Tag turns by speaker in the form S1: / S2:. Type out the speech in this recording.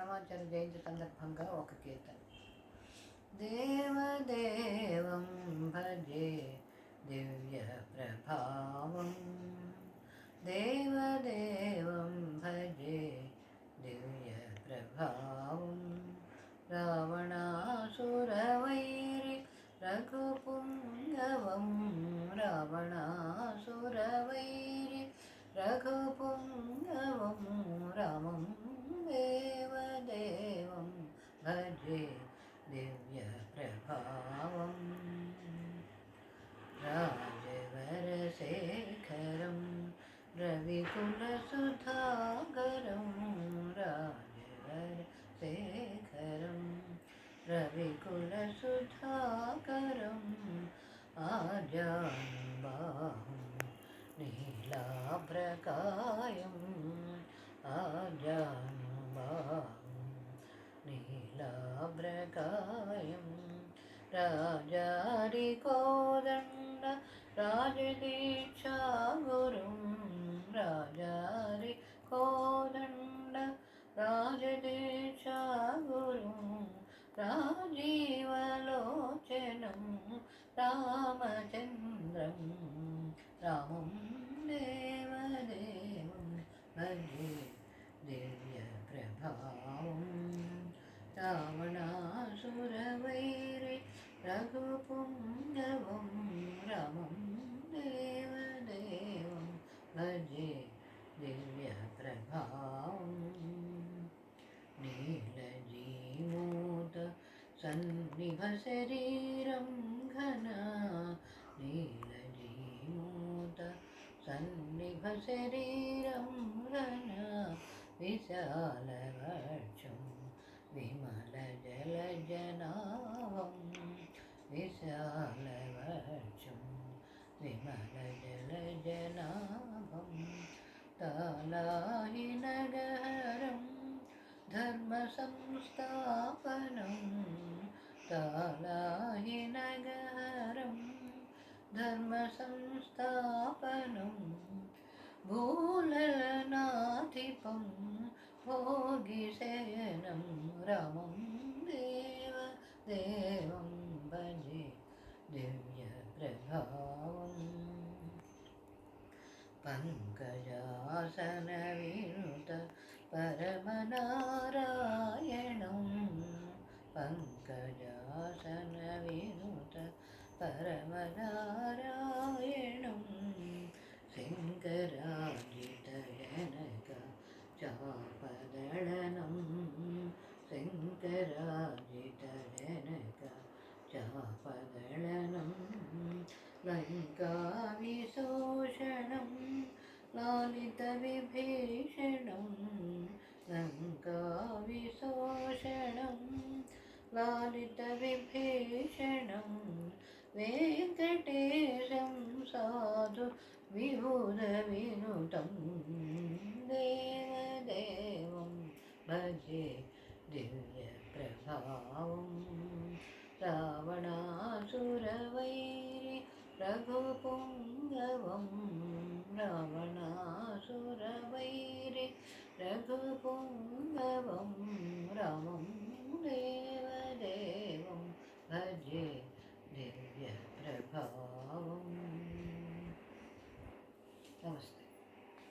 S1: అన్నమాచార్య జయంతి సందర్భంగా ఒక కీర్తన. దేవదేవం భజే దివ్య ప్రభావం, దేవదేవం భజే దివ్య ప్రభావం. రావణాసురవైరి రఘుపుంగవం, రావణాసురవైరి రఘుపుంగవం. రామం దేవదేవం భజే దివ్య ప్రభావం. రాజవరశేఖరం రవికులసుధాకరం, రాజవరశేఖరం రవికులసుధాకరం. ఆజానుబాహుం నీలాభ్రకాయం, ఆజానుబాహుం నీలాభ్రకాయం. రాజారి కోదండ రాజదీక్షాగురుం, రాజారి కోదండ రాజదీక్షాగురుం. రాజీవలోచనం రామచంద్రం, రామం దేవదేవం భజే దివ్య ప్రభావం. రావణాసురవైరి రఘుపుంగవం, రామం దేవదేవం భజే దివ్య ప్రభావం. నీలజీమూత సన్నిభ శరీరం ఘన, నీలజీమూత సన్నిభ శరీరం ఘన. విశాలవక్షం విమల జలజనాభం, విశాలవక్షం విమల జలజనాభం. తాళాహినగహరం ధర్మ సంస్థాపనం, తాళాహినగహరం ధర్మ సంస్థాపనం. భూలనాధిపం భోగి